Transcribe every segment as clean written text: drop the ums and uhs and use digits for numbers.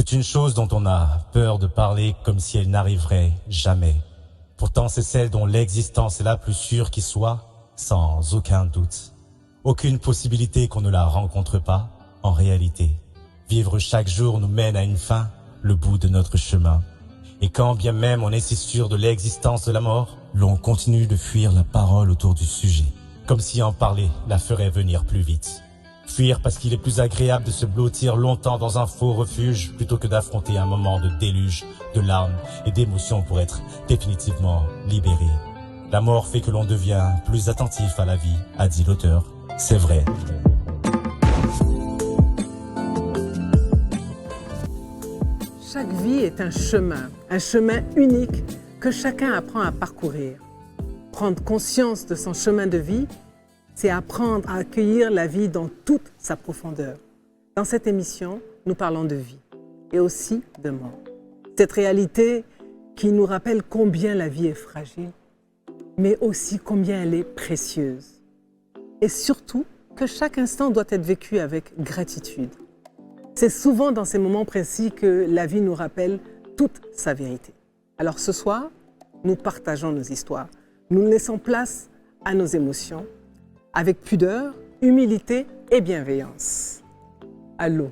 C'est une chose dont on a peur de parler comme si elle n'arriverait jamais. Pourtant, c'est celle dont l'existence est la plus sûre qui soit, sans aucun doute. Aucune possibilité qu'on ne la rencontre pas, en réalité. Vivre chaque jour nous mène à une fin, le bout de notre chemin. Et quand bien même on est si sûr de l'existence de la mort, l'on continue de fuir la parole autour du sujet. Comme si en parler la ferait venir plus vite. Fuir parce qu'il est plus agréable de se blottir longtemps dans un faux refuge plutôt que d'affronter un moment de déluge, de larmes et d'émotions pour être définitivement libéré. La mort fait que l'on devient plus attentif à la vie, a dit l'auteur. C'est vrai. Chaque vie est un chemin unique que chacun apprend à parcourir. Prendre conscience de son chemin de vie, c'est apprendre à accueillir la vie dans toute sa profondeur. Dans cette émission, nous parlons de vie et aussi de mort. Cette réalité qui nous rappelle combien la vie est fragile, mais aussi combien elle est précieuse. Et surtout, que chaque instant doit être vécu avec gratitude. C'est souvent dans ces moments précis que la vie nous rappelle toute sa vérité. Alors ce soir, nous partageons nos histoires. Nous laissons place à nos émotions, avec pudeur, humilité et bienveillance. Allô,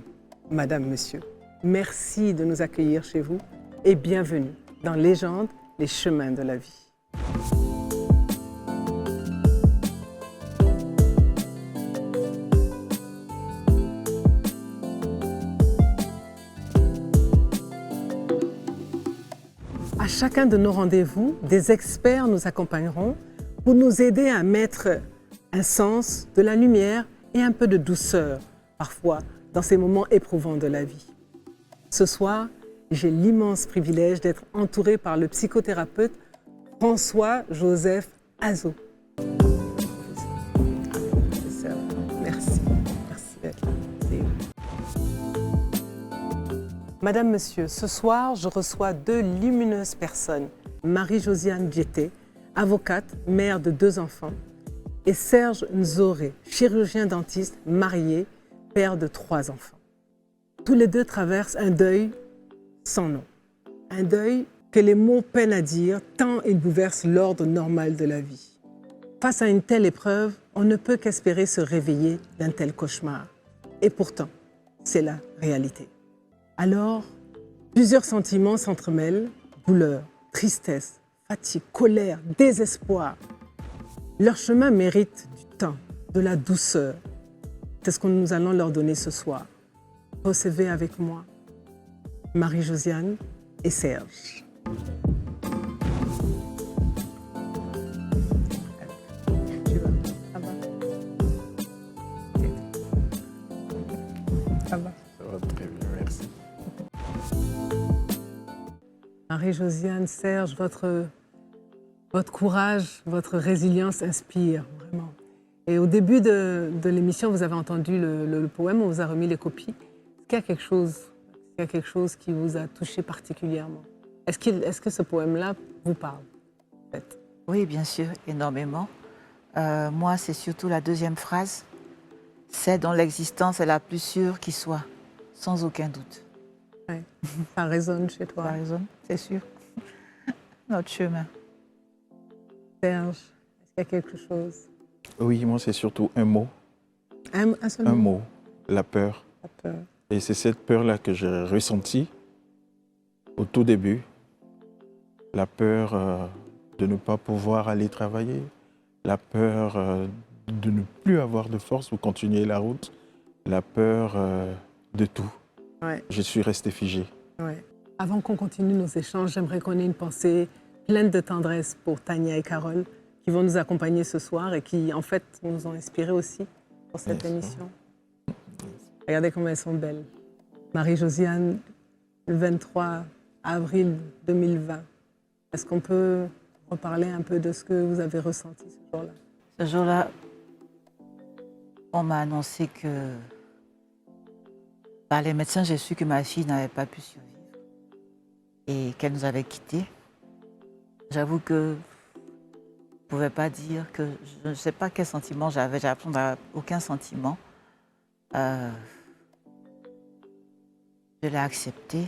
madame, monsieur, merci de nous accueillir chez vous et bienvenue dans Légende, les chemins de la vie. À chacun de nos rendez-vous, des experts nous accompagneront pour nous aider à mettre un sens, de la lumière et un peu de douceur, parfois, dans ces moments éprouvants de la vie. Ce soir, j'ai l'immense privilège d'être entourée par le psychothérapeute François-Joseph Azzo. Merci. Merci d'être là. Madame, monsieur, ce soir, je reçois deux lumineuses personnes. Marie-Josiane Djeté, avocate, mère de 2 enfants, et Serge Nzoré, chirurgien dentiste, marié, père de 3 enfants. Tous les deux traversent un deuil sans nom. Un deuil que les mots peinent à dire tant il bouleverse l'ordre normal de la vie. Face à une telle épreuve, on ne peut qu'espérer se réveiller d'un tel cauchemar. Et pourtant, c'est la réalité. Alors, plusieurs sentiments s'entremêlent, douleur, tristesse, fatigue, colère, désespoir. Leur chemin mérite du temps, de la douceur. C'est ce que nous allons leur donner ce soir. Recevez avec moi Marie-Josiane et Serge. Tu vas? Ça va? Ça va? Ça va très bien, merci. Marie-Josiane, Serge, votre courage, votre résilience inspire, vraiment. Et au début de l'émission, vous avez entendu le poème, on vous a remis les copies. Est-ce qu'il y a quelque chose qui vous a touché particulièrement? Est-ce que ce poème-là vous parle, en fait? Oui, bien sûr, énormément. Moi, c'est surtout la deuxième phrase. C'est dont l'existence est la plus sûre qui soit, sans aucun doute. Ouais. Ça résonne chez toi? Ça résonne, c'est sûr. Notre chemin. Serge, est-ce qu'il y a quelque chose? Oui, moi, c'est surtout un mot. Un seul Un mot? mot, la peur. La peur. Et c'est cette peur-là que j'ai ressentie au tout début. La peur de ne pas pouvoir aller travailler. La peur de ne plus avoir de force pour continuer la route. La peur de tout. Ouais. Je suis resté figé. Ouais. Avant qu'on continue nos échanges, j'aimerais qu'on ait une pensée pleine de tendresse pour Tania et Carole, qui vont nous accompagner ce soir et qui, en fait, nous ont inspirés aussi pour cette émission. Regardez comment elles sont belles. Marie-Josiane, le 23 avril 2020. Est-ce qu'on peut reparler un peu de ce que vous avez ressenti ce jour-là? Ce jour-là, on m'a annoncé que par les médecins, j'ai su que ma fille n'avait pas pu survivre et qu'elle nous avait quittés. J'avoue que je ne pouvais pas dire que je ne sais pas quel sentiment j'avais. J'avais aucun sentiment. Je l'ai accepté.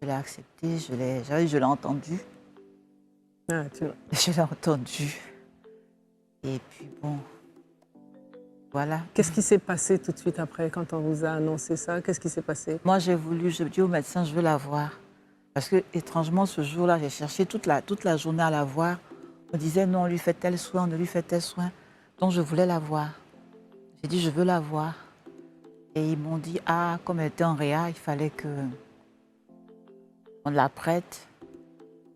Je l'ai accepté, je l'ai entendu. Ah, tu vois. Je l'ai entendu. Et puis bon, voilà. Qu'est-ce qui s'est passé tout de suite après, quand on vous a annoncé ça? Qu'est-ce qui s'est passé? Moi, j'ai dit au médecin, je veux la voir. Parce que, étrangement, ce jour-là, j'ai cherché toute la journée à la voir. On me disait, non, on lui fait tel soin, on ne lui fait tel soin. Donc, je voulais la voir. J'ai dit, je veux la voir. Et ils m'ont dit, ah, comme elle était en réa, il fallait qu'on la prête.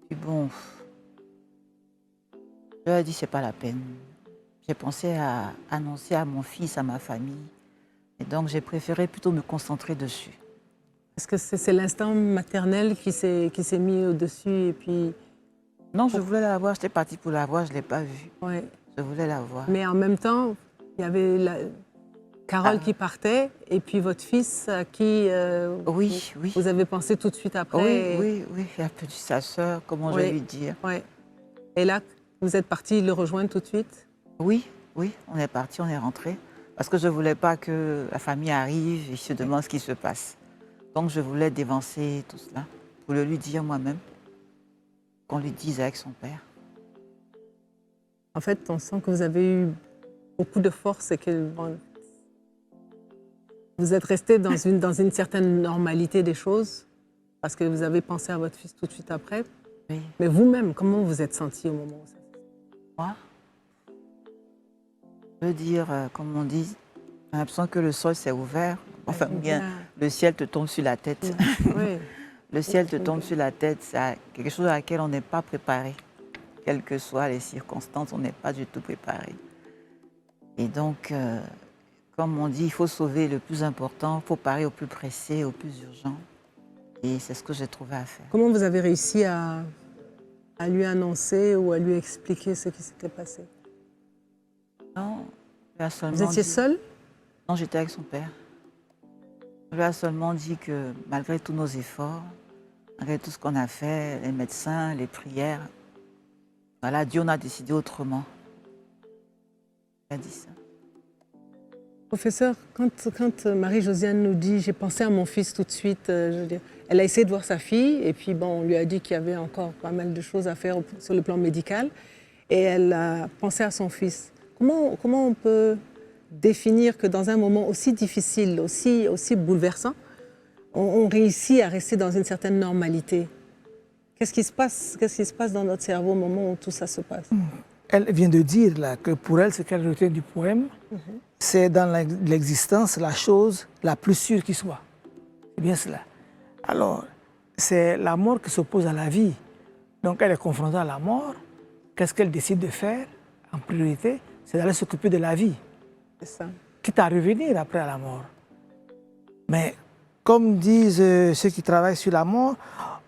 Puis bon, je leur ai dit, c'est pas la peine. J'ai pensé à annoncer à mon fils, à ma famille. Et donc, j'ai préféré plutôt me concentrer dessus. Est-ce que c'est l'instinct maternel qui s'est mis au-dessus et puis... Non, je voulais la voir. J'étais partie pour la voir, je ne l'ai pas vue. Ouais. Je voulais la voir. Mais en même temps, il y avait Carole qui partait et puis votre fils à qui oui. vous avez pensé tout de suite après. Oui. Il a perdu sa sœur, comment je vais lui dire. Ouais. Et là, vous êtes parti le rejoindre tout de suite? Oui, on est parti, on est rentré. Parce que je ne voulais pas que la famille arrive et se demande ce qui se passe. Donc je voulais dévancer tout cela pour le lui dire moi-même, qu'on lui dise avec son père. En fait, on sent que vous avez eu beaucoup de force et que vous êtes resté dans une certaine normalité des choses parce que vous avez pensé à votre fils tout de suite après. Oui. Mais vous-même, comment vous êtes senti au moment où ça s'est passé? Moi, je veux dire, comme on dit, j'ai l'impression que le sol s'est ouvert. Enfin, bien, le ciel te tombe sur la tête. Oui. Le ciel te tombe sur la tête, c'est quelque chose à laquelle on n'est pas préparé. Quelles que soient les circonstances, on n'est pas du tout préparé. Et donc, comme on dit, il faut sauver le plus important, il faut parer au plus pressé, au plus urgent. Et c'est ce que j'ai trouvé à faire. Comment vous avez réussi à lui annoncer ou à lui expliquer ce qui s'était passé? Non, il a seulement Vous étiez seule? Non, j'étais avec son père. Je lui ai seulement dit que malgré tous nos efforts, malgré tout ce qu'on a fait, les médecins, les prières, voilà, Dieu en a décidé autrement. Il a dit ça. Professeur, quand Marie-Josiane nous dit « j'ai pensé à mon fils tout de suite », je veux dire, elle a essayé de voir sa fille et puis bon, on lui a dit qu'il y avait encore pas mal de choses à faire sur le plan médical et elle a pensé à son fils. Comment on peut définir que dans un moment aussi difficile, aussi bouleversant, on réussit à rester dans une certaine normalité? Qu'est-ce qui se passe dans notre cerveau au moment où tout ça se passe? Elle vient de dire là, que pour elle, ce qu'elle retient du poème, c'est dans l'existence la chose la plus sûre qui soit. C'est bien cela. Alors, c'est la mort qui s'oppose à la vie. Donc elle est confrontée à la mort. Qu'est-ce qu'elle décide de faire en priorité? C'est d'aller s'occuper de la vie. C'est ça. Quitte à revenir après à la mort. Mais comme disent ceux qui travaillent sur la mort,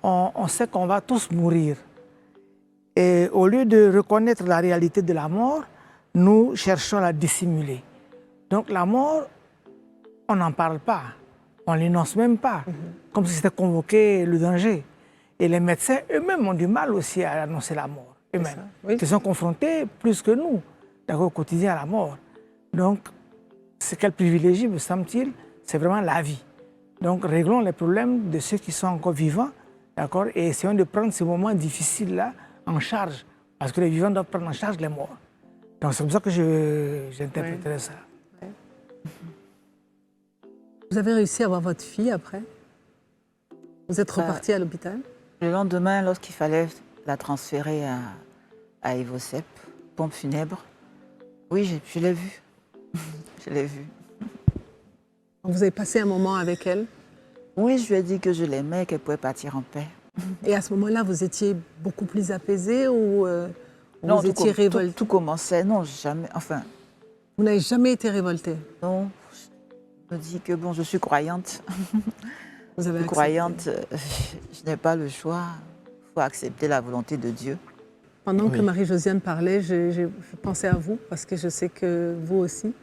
on sait qu'on va tous mourir. Et au lieu de reconnaître la réalité de la mort, nous cherchons à la dissimuler. Donc la mort, on n'en parle pas, on ne l'énonce même pas, comme si c'était convoquer le danger. Et les médecins eux-mêmes ont du mal aussi à annoncer la mort, eux-mêmes. Oui. Ils sont confrontés plus que nous, au quotidien à la mort. Donc, ce qu'elle privilégie, me semble-t-il, c'est vraiment la vie. Donc, réglons les problèmes de ceux qui sont encore vivants, d'accord, et essayons de prendre ces moments difficiles-là en charge, parce que les vivants doivent prendre en charge les morts. Donc, c'est comme ça que j'interpréterais ça. Ouais. Vous avez réussi à voir votre fille après? Vous êtes reparti à l'hôpital? Le lendemain, lorsqu'il fallait la transférer à Evosep, pompe funèbre, oui, je l'ai vue. Je l'ai vue. Vous avez passé un moment avec elle? Oui, je lui ai dit que je l'aimais et qu'elle pouvait partir en paix. Et à ce moment-là, vous étiez beaucoup plus apaisé ou non, vous étiez révolté? Tout commençait, non, jamais, enfin... Vous n'avez jamais été révolté? Non, je me dis que bon, je suis croyante. Vous avez accepté. Croyante, je n'ai pas le choix. Il faut accepter la volonté de Dieu. Pendant que Marie-Josiane parlait, je pensais à vous, parce que je sais que vous aussi,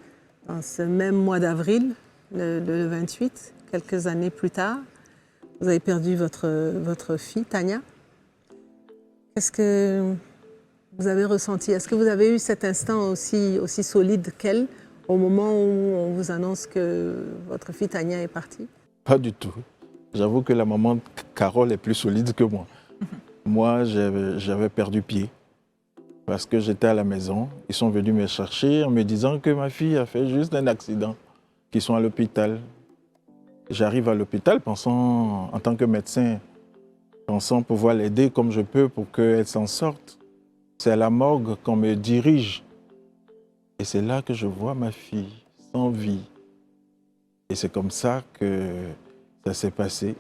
dans ce même mois d'avril, le 28, quelques années plus tard, vous avez perdu votre fille, Tania. Qu'est-ce que vous avez ressenti? Est-ce que vous avez eu cet instant aussi solide qu'elle, au moment où on vous annonce que votre fille Tania est partie? Pas du tout. J'avoue que la maman de Carole est plus solide que moi. Moi, j'avais perdu pied parce que j'étais à la maison. Ils sont venus me chercher en me disant que ma fille a fait juste un accident, qu'ils sont à l'hôpital. J'arrive à l'hôpital pensant, en tant que médecin, pensant pouvoir l'aider comme je peux pour qu'elle s'en sorte. C'est à la morgue qu'on me dirige. Et c'est là que je vois ma fille sans vie. Et c'est comme ça que ça s'est passé.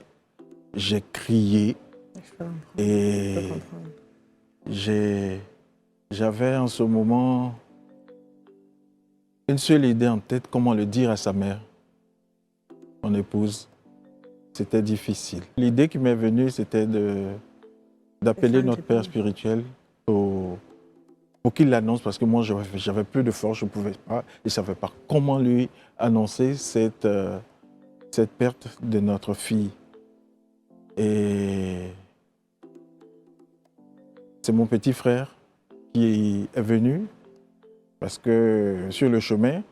J'ai crié et j'avais en ce moment une seule idée en tête, comment le dire à sa mère, mon épouse. C'était difficile. L'idée qui m'est venue, c'était d'appeler notre père spirituel pour qu'il l'annonce, parce que moi, j'avais plus de force, je ne pouvais pas, je ne savais pas comment lui annoncer cette perte de notre fille. Et c'est mon petit frère qui est venu, parce que sur le chemin,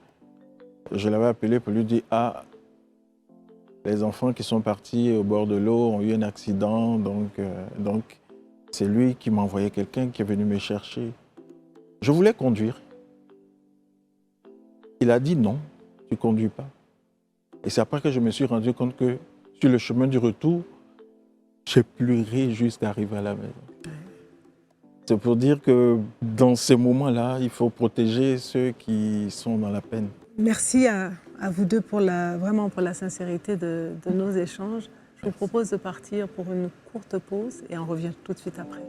je l'avais appelé pour lui dire « Ah, les enfants qui sont partis au bord de l'eau ont eu un accident, donc c'est lui qui m'a envoyé quelqu'un qui est venu me chercher. » Je voulais conduire. Il a dit non, tu ne conduis pas. Et c'est après que je me suis rendu compte que sur le chemin du retour, j'ai pleuré jusqu'à arriver à la maison. C'est pour dire que dans ces moments-là, il faut protéger ceux qui sont dans la peine. Merci à vous deux vraiment pour la sincérité de nos échanges. Je vous propose de partir pour une courte pause et on revient tout de suite après.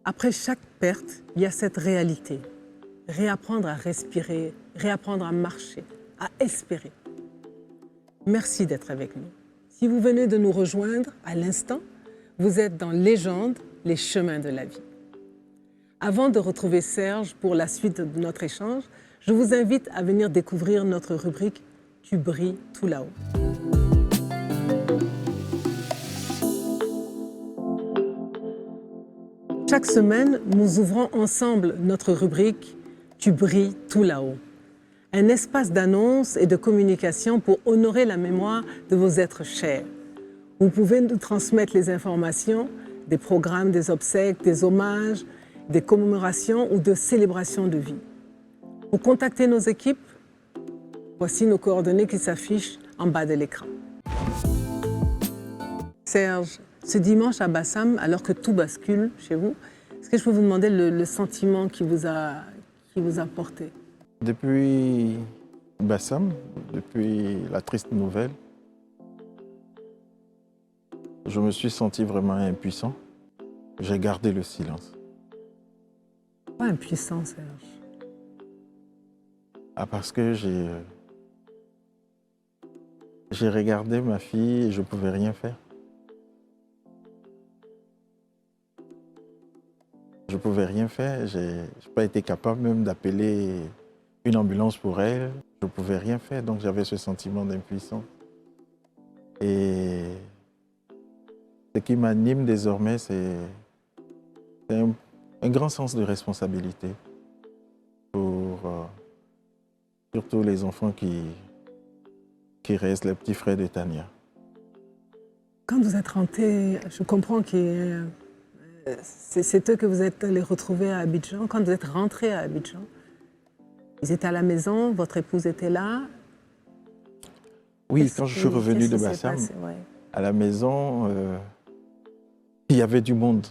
Après chaque perte, il y a cette réalité. Réapprendre à respirer, réapprendre à marcher, à espérer. Merci d'être avec nous. Si vous venez de nous rejoindre à l'instant, vous êtes dans Légende, les chemins de la vie. Avant de retrouver Serge pour la suite de notre échange, je vous invite à venir découvrir notre rubrique « Tu brilles tout là-haut ». Chaque semaine, nous ouvrons ensemble notre rubrique « Tu brilles tout là-haut ». Un espace d'annonce et de communication pour honorer la mémoire de vos êtres chers. Vous pouvez nous transmettre les informations des programmes, des obsèques, des hommages, des commémorations ou de célébrations de vie. Pour contacter nos équipes, voici nos coordonnées qui s'affichent en bas de l'écran. Serge, ce dimanche à Bassam, alors que tout bascule chez vous, est-ce que je peux vous demander le sentiment qui vous a porté? Depuis Bassam, depuis la triste nouvelle, je me suis senti vraiment impuissant. J'ai gardé le silence. Pas impuissant, Serge. Ah, parce que j'ai regardé ma fille et je ne pouvais rien faire. Je ne pouvais rien faire. Je n'ai pas été capable même d'appeler une ambulance pour elle. Je ne pouvais rien faire, donc j'avais ce sentiment d'impuissance. Et ce qui m'anime désormais, c'est un grand sens de responsabilité pour surtout les enfants qui restent, les petits frères de Tania. Quand vous êtes rentré, je comprends que c'est eux que vous êtes allés retrouver à Abidjan. Quand vous êtes rentré à Abidjan, ils étaient à la maison, votre épouse était là. Oui, quand je suis revenu de Bassam, à la maison, il y avait du monde.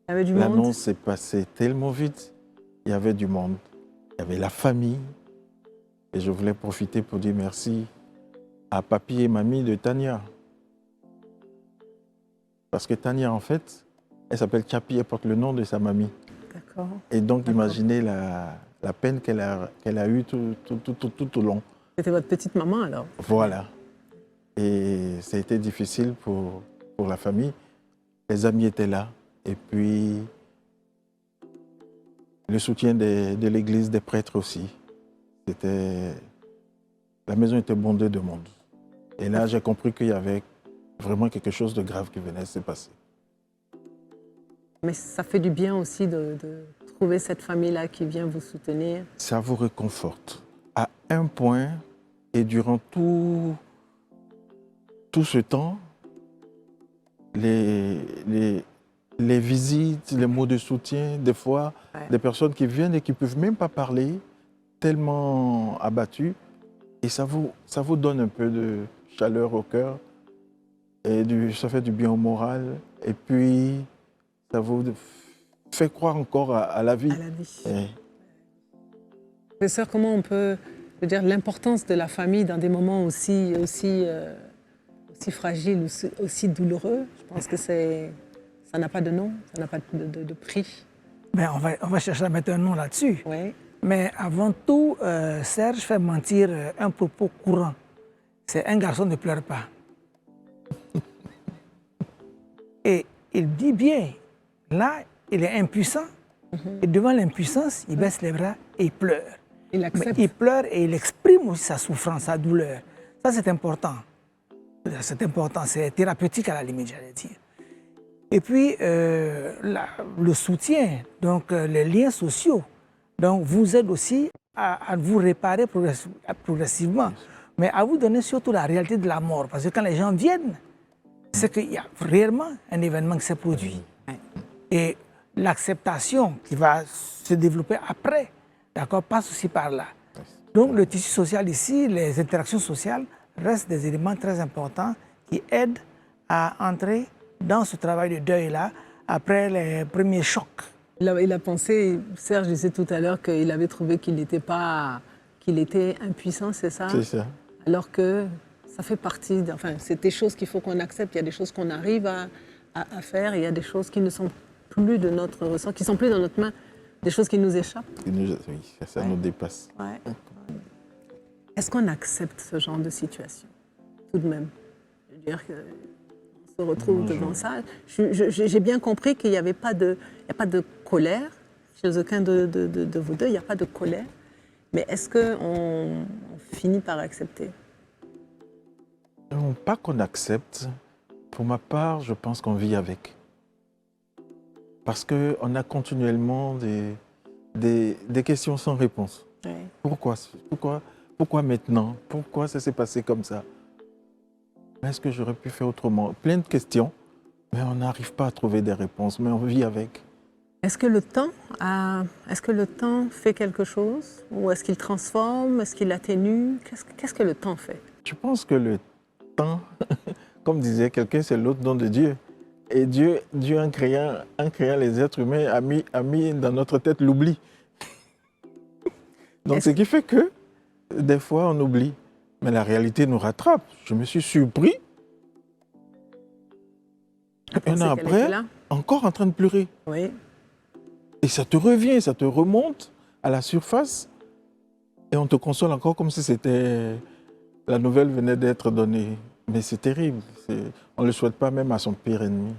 Il y avait du monde. L'annonce s'est passée tellement vite. Il y avait du monde. Il y avait la famille. Et je voulais profiter pour dire merci à papy et mamie de Tania. Parce que Tania, en fait, elle s'appelle Chapi, elle porte le nom de sa mamie. D'accord. Et donc, imaginez la peine qu'elle a eue tout au long. C'était votre petite maman, alors? Voilà. Et ça a été difficile pour la famille. Les amis étaient là. Et puis, le soutien de l'église, des prêtres aussi. La maison était bondée de monde. Et là, j'ai compris qu'il y avait vraiment quelque chose de grave qui venait de se passer. Mais ça fait du bien aussi de trouver cette famille-là qui vient vous soutenir. Ça vous réconforte à un point et durant tout tout ce temps, les visites, les mots de soutien, des fois, des personnes qui viennent et qui ne peuvent même pas parler, tellement abattues, et ça vous donne un peu de chaleur au cœur, et ça fait du bien au moral, et puis ça vous fait croire encore à la vie. À la vie. Professeur, comment on peut dire l'importance de la famille dans des moments aussi fragiles, aussi douloureux? Je pense que ça n'a pas de nom, ça n'a pas de prix. Ben, on va chercher à mettre un nom là-dessus. Oui. Mais avant tout, Serge fait mentir un propos courant. C'est un garçon ne pleure pas. Et il dit bien, là, il est impuissant. Et devant l'impuissance, il baisse les bras et il pleure. Il accepte. Mais il pleure et il exprime aussi sa souffrance, sa douleur. Ça, c'est important. C'est important, c'est thérapeutique à la limite, j'allais dire. Et puis, le soutien, donc les liens sociaux, donc vous aident aussi à vous réparer progressivement, mais à vous donner surtout la réalité de la mort. Parce que quand les gens viennent, c'est qu'il y a réellement un événement qui s'est produit. Et l'acceptation qui va se développer après, d'accord, passe aussi par là. Donc le tissu social ici, les interactions sociales restent des éléments très importants qui aident à entrer dans ce travail de deuil-là après les premiers chocs. Il a pensé, Serge disait tout à l'heure qu'il avait trouvé qu'il était impuissant, c'est ça? C'est ça. Alors que ça fait partie, c'est des choses qu'il faut qu'on accepte. Il y a des choses qu'on arrive à faire, et il y a des choses qui ne sont plus de notre ressort, qui sont plus dans notre main, des choses qui nous échappent. Oui, ça nous dépasse. Ouais. Est-ce qu'on accepte ce genre de situation, tout de même? Je veux dire qu'on se retrouve devant ça. J'ai bien compris qu'il n'y avait pas de colère chez aucun de vous deux, il n'y a pas de colère. Mais est-ce qu'on finit par accepter? Non, pas qu'on accepte. Pour ma part, je pense qu'on vit avec. Parce qu'on a continuellement des questions sans réponse. Ouais. Pourquoi maintenant? Pourquoi ça s'est passé comme ça? Est-ce que j'aurais pu faire autrement? Plein de questions, mais on n'arrive pas à trouver des réponses, mais on vit avec. Est-ce que le temps fait quelque chose? Ou est-ce qu'il transforme? Est-ce qu'il atténue? Qu'est-ce que le temps fait? Je pense que le temps, comme disait quelqu'un, c'est l'autre don de Dieu. Et Dieu en créant les êtres humains, a mis dans notre tête l'oubli. Donc, ce qui fait que, des fois, on oublie. Mais la réalité nous rattrape. Je me suis surpris, un an après, encore en train de pleurer. Oui. Et ça te revient, ça te remonte à la surface. Et on te console encore comme si la nouvelle venait d'être donnée. Mais c'est terrible. On ne le souhaite pas même à son pire ennemi.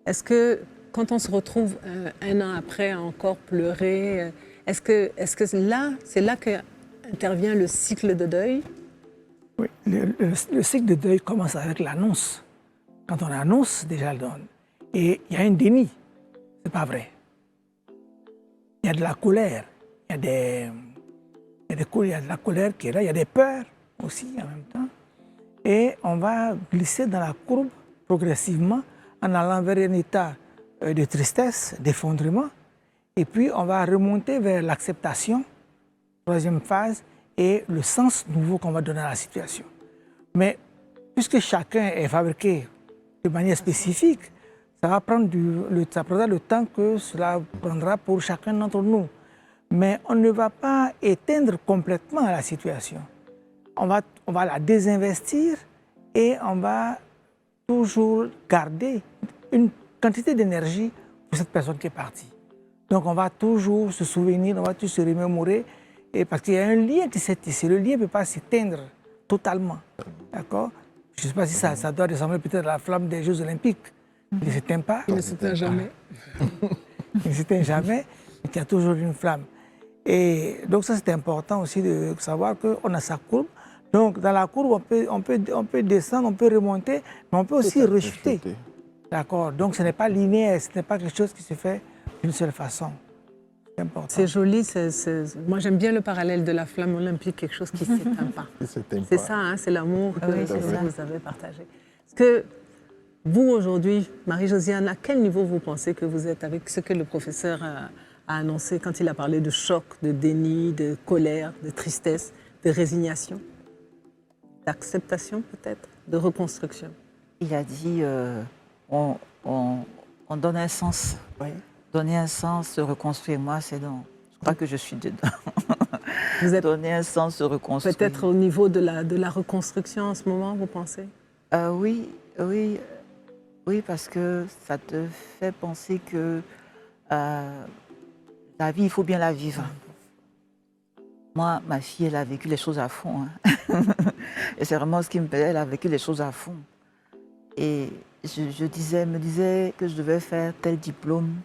Est-ce que quand on se retrouve un an après à encore pleurer, est-ce que c'est là qu'intervient le cycle de deuil? Oui, le cycle de deuil commence avec l'annonce. Quand on annonce, déjà, et il y a un déni. C'est pas vrai. Il y a de la colère. Il y a de la colère qui est là. Il y a des peurs aussi en même temps. Et on va glisser dans la courbe progressivement en allant vers un état de tristesse, d'effondrement. Et puis, on va remonter vers l'acceptation, troisième phase, et le sens nouveau qu'on va donner à la situation. Mais puisque chacun est fabriqué de manière spécifique, ça va prendre ça prendra le temps que cela prendra pour chacun d'entre nous. Mais on ne va pas éteindre complètement la situation. On va la désinvestir et on va toujours garder une quantité d'énergie pour cette personne qui est partie. Donc on va toujours se souvenir, on va toujours se remémorer, et parce qu'il y a un lien qui s'est tissé. Le lien ne peut pas s'éteindre totalement. D'accord? Je ne sais pas si ça doit ressembler peut-être à la flamme des Jeux Olympiques. Il ne s'éteint pas. Il ne s'éteint jamais. Il ne s'éteint jamais, mais il y a toujours une flamme. Et donc ça, c'est important aussi de savoir qu'on a sa courbe. Donc dans la courbe, on peut descendre, on peut remonter, mais on peut aussi rechuter. D'accord? Donc ce n'est pas linéaire, ce n'est pas quelque chose qui se fait d'une seule façon. C'est important. C'est joli. Moi, j'aime bien le parallèle de la flamme olympique, quelque chose qui ne s'éteint pas. C'est ça, hein, c'est l'amour que vous avez partagé. Est-ce que vous, aujourd'hui, Marie-Josiane, à quel niveau vous pensez que vous êtes avec ce que le professeur a annoncé quand il a parlé de choc, de déni, de colère, de tristesse, de résignation, d'acceptation peut-être, de reconstruction? Il a dit on donne un sens. Oui. Donner un sens, se reconstruire. Moi, c'est donc. Je crois que je suis dedans. Vous êtes donner un sens, se reconstruire. peut-être au niveau de la reconstruction en ce moment, vous pensez? Oui, parce que ça te fait penser que la vie, il faut bien la vivre. Moi, ma fille, elle a vécu les choses à fond. Hein. Et c'est vraiment ce qui me plaît, elle a vécu les choses à fond. Et je me disais que je devais faire tel diplôme,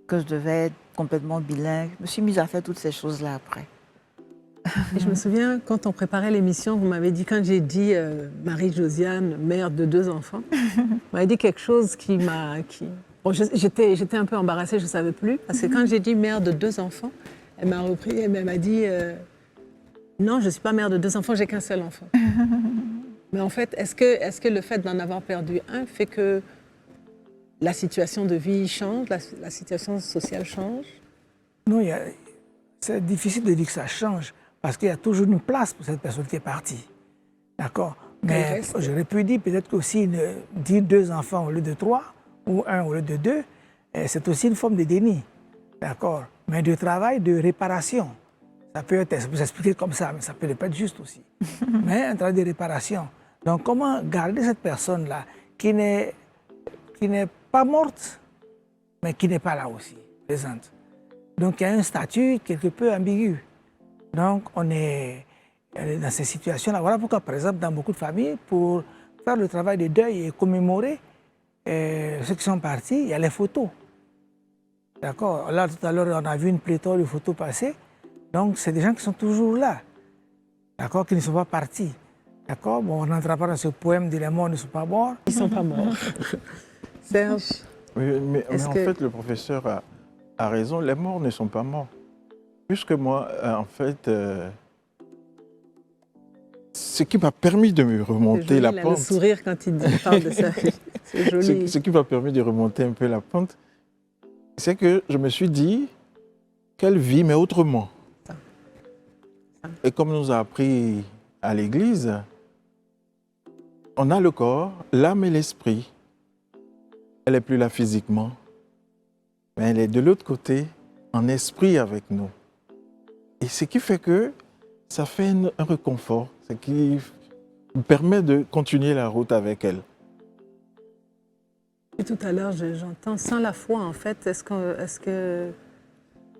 que je devais être complètement bilingue. Je me suis mise à faire toutes ces choses-là après. Et je me souviens, quand on préparait l'émission, vous m'avez dit, quand j'ai dit Marie-Josiane, mère de 2 enfants, vous m'avez dit quelque chose qui m'a... Bon, j'étais un peu embarrassée, je ne savais plus, parce que quand j'ai dit mère de 2 enfants, elle m'a repris et elle m'a dit non, je ne suis pas mère de 2 enfants, j'ai qu'un seul enfant. Mais en fait, est-ce que le fait d'en avoir perdu un fait que la situation de vie change, la situation sociale change? Non, c'est difficile de dire que ça change, parce qu'il y a toujours une place pour cette personne qui est partie. D'accord? Mais j'aurais pu dire peut-être qu'aussi dire 2 enfants au lieu de 3, ou 1 au lieu de 2, c'est aussi une forme de déni. D'accord? Mais de travail, de réparation. Ça peut s'expliquer comme ça, mais ça peut ne pas être juste aussi. Mais un travail de réparation. Donc, comment garder cette personne-là qui n'est pas morte, mais qui n'est pas là aussi, présente. Donc, il y a un statut quelque peu ambigu. Donc, on est dans ces situations-là. Voilà pourquoi, par exemple, dans beaucoup de familles, pour faire le travail de deuil et commémorer ceux qui sont partis, il y a les photos. D'accord? Là, tout à l'heure, on a vu une pléthore de photos passer. Donc, c'est des gens qui sont toujours là. D'accord? Qui ne sont pas partis. D'accord? Bon, on n'entrera pas dans ce poème de les morts ne sont pas morts. Ils ne sont pas morts. Serge? Oui, mais en fait, le professeur a raison. Les morts ne sont pas morts. Puisque moi, en fait, ce qui m'a permis de me remonter joli, la là, pente... le sourire quand il parle de ça. C'est joli. Ce qui m'a permis de remonter un peu la pente, c'est que je me suis dit qu'elle vit, mais autrement. Et comme nous a appris à l'Église, on a le corps, l'âme et l'esprit. Elle n'est plus là physiquement, mais elle est de l'autre côté, en esprit avec nous. Et ce qui fait que ça fait un réconfort, ce qui me permet de continuer la route avec elle. Et tout à l'heure, j'entends sans la foi, en fait,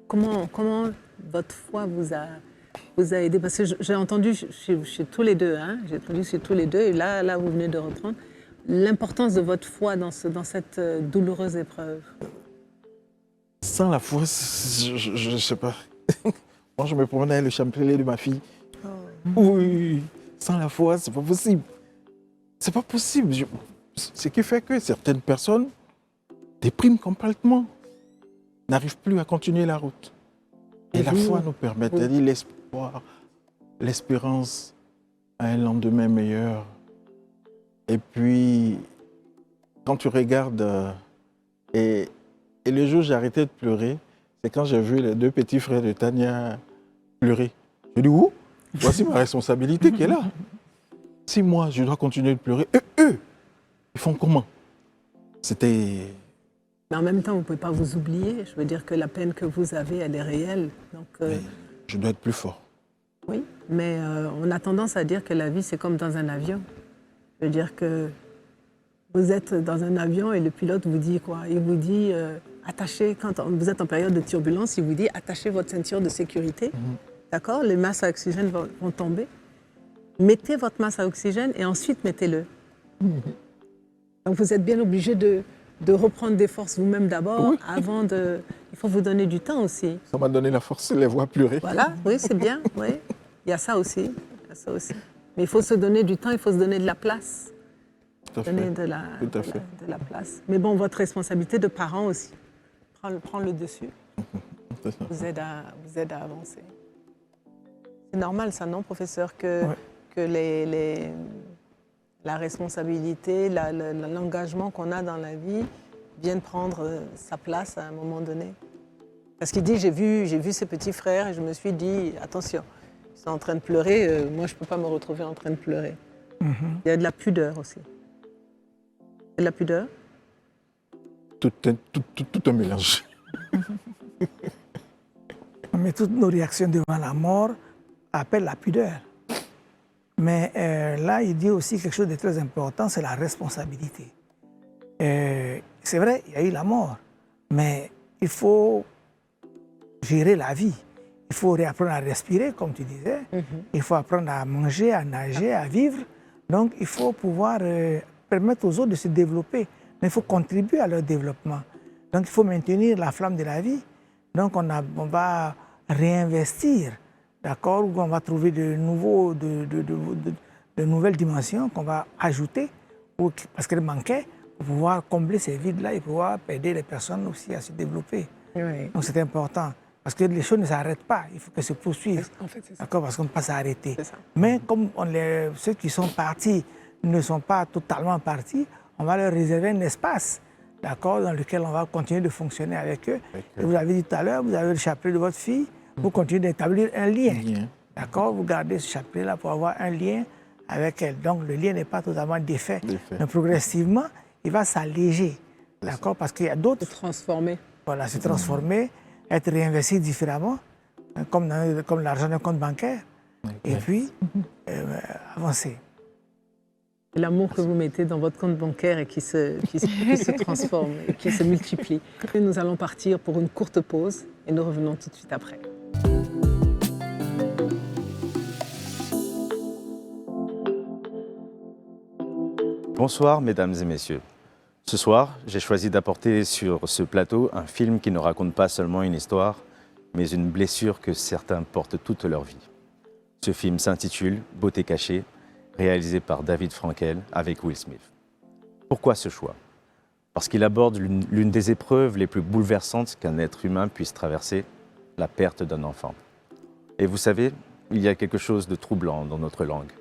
comment votre foi vous a aidé? Parce que j'ai entendu chez tous les deux, hein, j'ai entendu chez tous les deux, et là vous venez de reprendre, l'importance de votre foi dans cette douloureuse épreuve. Sans la foi, je ne sais pas. Moi, je me promenais le chapelet de ma fille. Oh. Oui, sans la foi, c'est pas possible. C'est pas possible. Ce qui fait que certaines personnes dépriment complètement, n'arrivent plus à continuer la route. Et la foi nous permet, c'est-à-dire l'espoir, l'espérance à un lendemain meilleur. Et puis, quand tu regardes, et le jour où j'ai arrêté de pleurer, c'est quand j'ai vu les 2 petits frères de Tania pleurer. Je dis, où? Voici ma responsabilité qui est là. Si moi, je dois continuer de pleurer, eux, ils font comment? C'était... Mais en même temps, vous ne pouvez pas vous oublier. Je veux dire que la peine que vous avez, elle est réelle. Donc, je dois être plus fort. Oui, mais on a tendance à dire que la vie, c'est comme dans un avion. Je veux dire que vous êtes dans un avion et le pilote vous dit quoi? Il vous dit, attachez, quand vous êtes en période de turbulence, il vous dit, attachez votre ceinture de sécurité. D'accord? Les masses à oxygène vont tomber. Mettez votre masse à oxygène et ensuite mettez-le. Donc vous êtes bien obligé de reprendre des forces vous-même d'abord, avant de... Il faut vous donner du temps aussi. Ça m'a donné la force de les voir pleurer. Voilà, oui, c'est bien, oui. Il y a ça aussi, Mais il faut se donner du temps, il faut se donner de la place. Tout à fait. Donner de la place. Mais bon, votre responsabilité de parent aussi prend le dessus. vous aide à avancer. C'est normal ça, non, professeur, que la responsabilité, l'engagement qu'on a dans la vie vienne prendre sa place à un moment donné. Parce qu'il dit, j'ai vu ses petits frères et je me suis dit, attention, ils sont en train de pleurer, moi je ne peux pas me retrouver en train de pleurer. Il y a de la pudeur aussi. Il y a de la pudeur? Tout un mélange. Mais toutes nos réactions devant la mort appellent la pudeur. Mais là, il dit aussi quelque chose de très important, c'est la responsabilité. C'est vrai, il y a eu la mort, mais il faut gérer la vie. Il faut réapprendre à respirer, comme tu disais. Il faut apprendre à manger, à nager, à vivre. Donc, il faut pouvoir permettre aux autres de se développer. Mais il faut contribuer à leur développement. Donc, il faut maintenir la flamme de la vie. Donc, on va réinvestir, d'accord, où on va trouver de nouvelles dimensions qu'on va ajouter, parce qu'elles manquaient, pour pouvoir combler ces vides-là et pouvoir aider les personnes aussi à se développer. Oui. Donc, c'est important. Parce que les choses ne s'arrêtent pas, il faut qu'elles se poursuivent. En fait, c'est ça. D'accord, parce qu'on ne peut pas s'arrêter. C'est ça. Mais comme ceux qui sont partis ne sont pas totalement partis, on va leur réserver un espace, d'accord, dans lequel on va continuer de fonctionner avec eux. Et vous avez dit tout à l'heure, vous avez le chapelet de votre fille, vous continuez d'établir un lien. D'accord, vous gardez ce chapelet-là pour avoir un lien avec elle. Donc le lien n'est pas totalement défait. Mais progressivement, il va s'alléger. D'accord, parce qu'il y a d'autres. Se transformer. Voilà, se transformer, être réinvesti différemment, comme l'argent d'un compte bancaire, et puis avancer. Et l'amour que vous mettez dans votre compte bancaire et qui se transforme et qui se multiplie. Et nous allons partir pour une courte pause et nous revenons tout de suite après. Bonsoir mesdames et messieurs. Ce soir, j'ai choisi d'apporter sur ce plateau un film qui ne raconte pas seulement une histoire, mais une blessure que certains portent toute leur vie. Ce film s'intitule « Beauté cachée », réalisé par David Frankel avec Will Smith. Pourquoi ce choix? Parce qu'il aborde l'une des épreuves les plus bouleversantes qu'un être humain puisse traverser, la perte d'un enfant. Et vous savez, il y a quelque chose de troublant dans notre langue.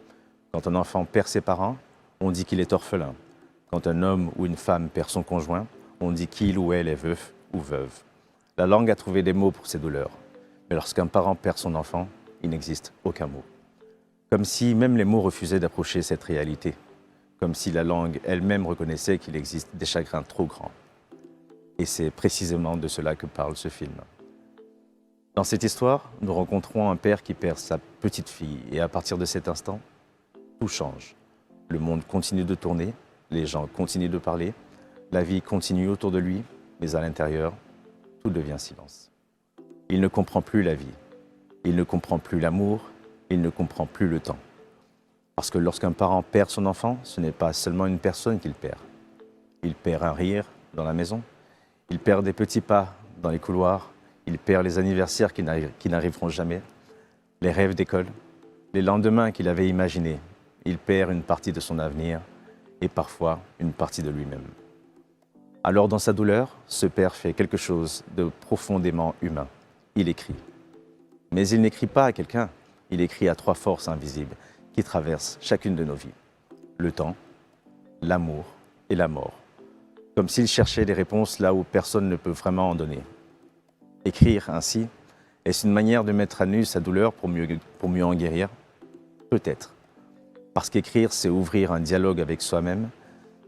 Quand un enfant perd ses parents, on dit qu'il est orphelin. Quand un homme ou une femme perd son conjoint, on dit qu'il ou elle est veuf ou veuve. La langue a trouvé des mots pour ces douleurs. Mais lorsqu'un parent perd son enfant, il n'existe aucun mot. Comme si même les mots refusaient d'approcher cette réalité. Comme si la langue elle-même reconnaissait qu'il existe des chagrins trop grands. Et c'est précisément de cela que parle ce film. Dans cette histoire, nous rencontrons un père qui perd sa petite fille. Et à partir de cet instant, tout change. Le monde continue de tourner, les gens continuent de parler, la vie continue autour de lui, mais à l'intérieur, tout devient silence. Il ne comprend plus la vie, il ne comprend plus l'amour, il ne comprend plus le temps. Parce que lorsqu'un parent perd son enfant, ce n'est pas seulement une personne qu'il perd. Il perd un rire dans la maison, il perd des petits pas dans les couloirs, il perd les anniversaires qui n'arriveront jamais, les rêves d'école, les lendemains qu'il avait imaginés. Il perd une partie de son avenir et parfois une partie de lui-même. Alors dans sa douleur, ce père fait quelque chose de profondément humain. Il écrit. Mais il n'écrit pas à quelqu'un, il écrit à trois forces invisibles qui traversent chacune de nos vies. Le temps, l'amour et la mort. Comme s'il cherchait des réponses là où personne ne peut vraiment en donner. Écrire ainsi, est-ce une manière de mettre à nu sa douleur pour mieux en guérir? Peut-être. Parce qu'écrire, c'est ouvrir un dialogue avec soi-même,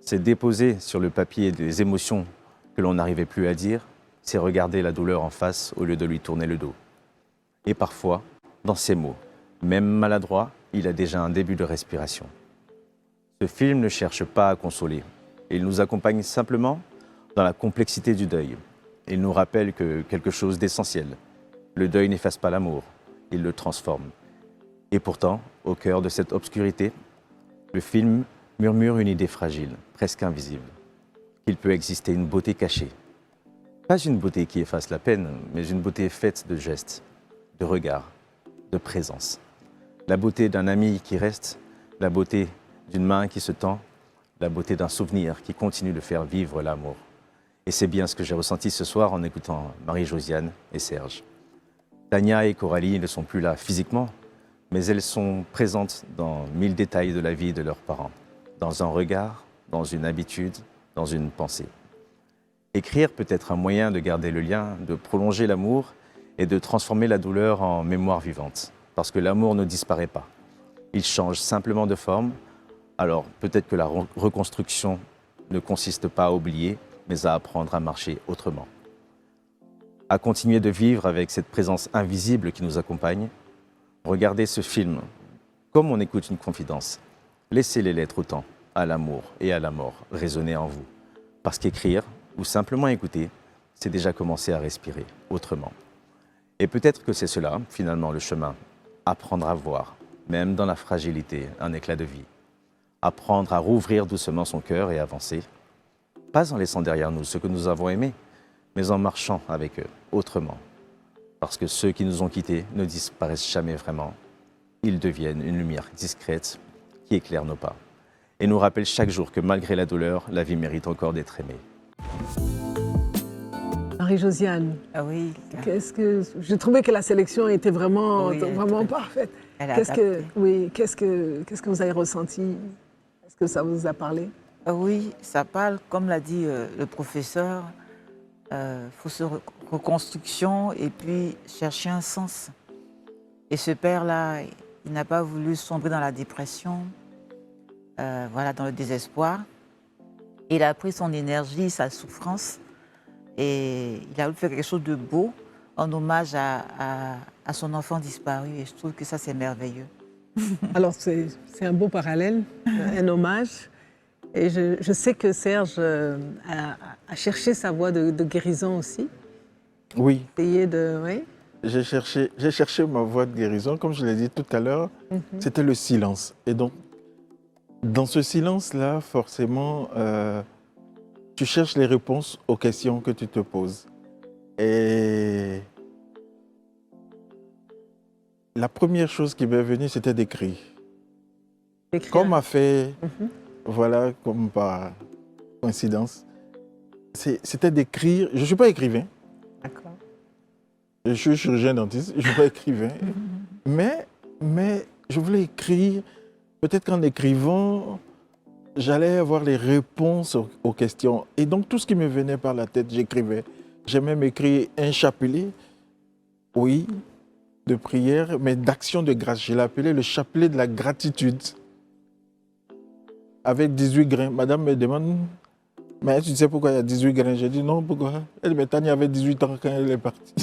c'est déposer sur le papier des émotions que l'on n'arrivait plus à dire, c'est regarder la douleur en face au lieu de lui tourner le dos. Et parfois, dans ces mots, même maladroit, il a déjà un début de respiration. Ce film ne cherche pas à consoler, il nous accompagne simplement dans la complexité du deuil. Il nous rappelle que quelque chose d'essentiel, le deuil n'efface pas l'amour, il le transforme. Et pourtant, au cœur de cette obscurité, le film murmure une idée fragile, presque invisible, qu'il peut exister une beauté cachée. Pas une beauté qui efface la peine, mais une beauté faite de gestes, de regards, de présence. La beauté d'un ami qui reste, la beauté d'une main qui se tend, la beauté d'un souvenir qui continue de faire vivre l'amour. Et c'est bien ce que j'ai ressenti ce soir en écoutant Marie-Josiane et Serge. Tania et Coralie ne sont plus là physiquement, mais elles sont présentes dans 1000 détails de la vie de leurs parents, dans un regard, dans une habitude, dans une pensée. Écrire peut être un moyen de garder le lien, de prolonger l'amour et de transformer la douleur en mémoire vivante, parce que l'amour ne disparaît pas. Il change simplement de forme, alors peut-être que la reconstruction ne consiste pas à oublier, mais à apprendre à marcher autrement. À continuer de vivre avec cette présence invisible qui nous accompagne. Regardez ce film comme on écoute une confidence. Laissez les lettres au temps, à l'amour et à la mort résonner en vous. Parce qu'écrire, ou simplement écouter, c'est déjà commencer à respirer autrement. Et peut-être que c'est cela, finalement, le chemin. Apprendre à voir, même dans la fragilité, un éclat de vie. Apprendre à rouvrir doucement son cœur et avancer. Pas en laissant derrière nous ce que nous avons aimé, mais en marchant avec eux, autrement. Parce que ceux qui nous ont quittés ne disparaissent jamais vraiment. Ils deviennent une lumière discrète qui éclaire nos pas. Et nous rappelle chaque jour que malgré la douleur, la vie mérite encore d'être aimée. Marie-Josiane, Ah oui, j'ai trouvé que la sélection était vraiment, Oui, vraiment elle- parfaite. elle a Qu'est-ce que vous avez ressenti? Est-ce que ça vous a parlé? Oui, ça parle, comme l'a dit le professeur, faut reconstruction et puis chercher un sens. Et ce père-là, il n'a pas voulu sombrer dans la dépression, voilà, dans le désespoir. Il a pris son énergie, sa souffrance, et il a voulu faire quelque chose de beau en hommage à son enfant disparu. Et je trouve que ça, c'est merveilleux. Alors, c'est un beau parallèle, un hommage. Et je sais que Serge a cherché sa voie de guérison aussi. Oui, Essayé de... Oui. j'ai cherché ma voie de guérison. Comme je l'ai dit tout à l'heure, c'était le silence. Et donc, dans ce silence-là, forcément, tu cherches les réponses aux questions que tu te poses. Et la première chose qui m'est venue, c'était d'écrire. Écrire. Comme a fait, voilà, comme par coïncidence, c'était d'écrire. Je ne suis pas écrivain, D'accord. je suis chirurgien dentiste, je ne suis pas écrivain, mais je voulais écrire. Peut-être qu'en écrivant, j'allais avoir les réponses aux questions. Et donc, tout ce qui me venait par la tête, j'écrivais. J'ai même écrit un chapelet, oui, de prière, mais d'action de grâce. Je l'ai appelé le chapelet de la gratitude. Avec 18 grains. Madame me demande, mais tu sais pourquoi il y a 18 grains? J'ai dit non, pourquoi? Elle me dit, Tania avait 18 ans quand elle est partie.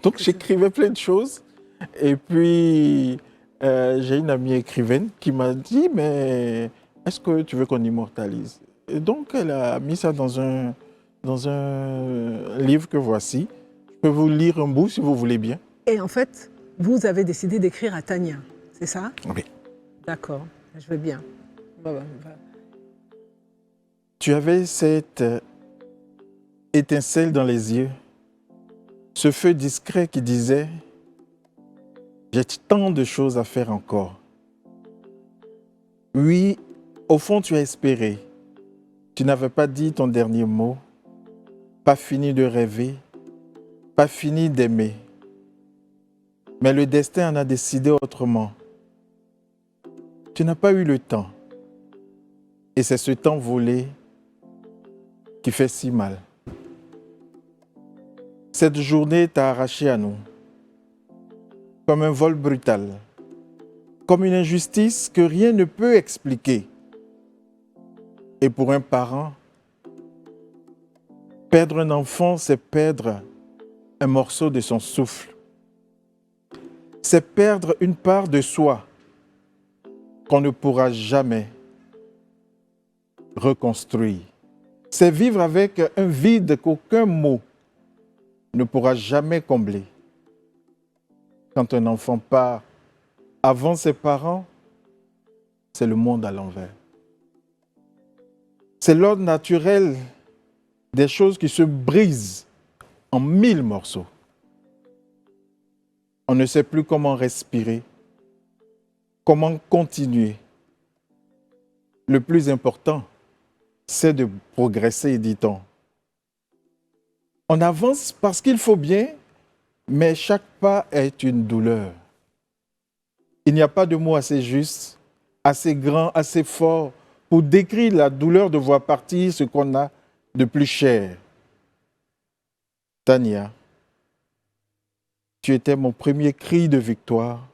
Donc, j'écrivais plein de choses. Et puis, j'ai une amie écrivaine qui m'a dit, mais est-ce que tu veux qu'on immortalise? Et donc, elle a mis ça dans un livre que voici. Je peux vous lire un bout si vous voulez bien. Et en fait, vous avez décidé d'écrire à Tania, c'est ça? Oui. D'accord, je veux bien. Va. Tu avais cette étincelle dans les yeux, ce feu discret qui disait « J'ai tant de choses à faire encore ». Oui, au fond, tu as espéré. Tu n'avais pas dit ton dernier mot, pas fini de rêver, pas fini d'aimer. Mais le destin en a décidé autrement. Tu n'as pas eu le temps. Et c'est ce temps volé qui fait si mal. Cette journée t'a arraché à nous, comme un vol brutal, comme une injustice que rien ne peut expliquer. Et pour un parent, perdre un enfant, c'est perdre un morceau de son souffle. C'est perdre une part de soi qu'on ne pourra jamais reconstruire. C'est vivre avec un vide qu'aucun mot ne pourra jamais combler. Quand un enfant part avant ses parents, c'est le monde à l'envers. C'est l'ordre naturel des choses qui se brisent en 1000 morceaux. On ne sait plus comment respirer, comment continuer. Le plus important, c'est de progresser, dit-on. On avance parce qu'il faut bien, mais chaque pas est une douleur. Il n'y a pas de mot assez juste, assez grand, assez fort pour décrire la douleur de voir partir ce qu'on a de plus cher. Tania, tu étais mon premier cri de victoire,